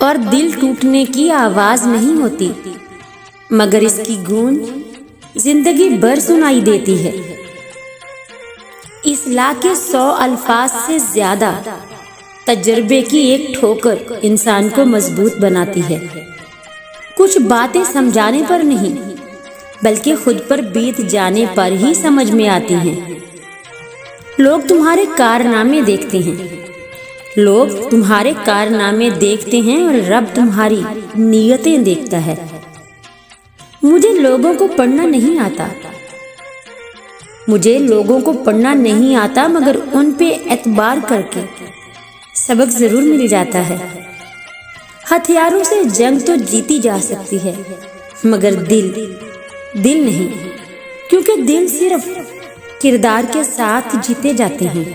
और दिल टूटने की आवाज नहीं होती, मगर इसकी गूंज जिंदगी भर सुनाई देती है। इस्लाह के 100 अल्फाज से ज्यादा तजर्बे की एक ठोकर इंसान को मजबूत बनाती है। कुछ बातें समझाने पर नहीं, बल्कि खुद पर बीत जाने पर ही समझ में आती हैं। लोग तुम्हारे कारनामे देखते हैं, लोग तुम्हारे कारनामे देखते हैं और रब तुम्हारी नीयतें देखता है। मुझे लोगों को पढ़ना नहीं आता, मुझे लोगों को पढ़ना नहीं आता, मगर उन पे एतबार करके सबक जरूर मिल जाता है। हथियारों से जंग तो जीती जा सकती है, मगर दिल नहीं, क्योंकि दिल सिर्फ किरदार के साथ जीते जाते हैं।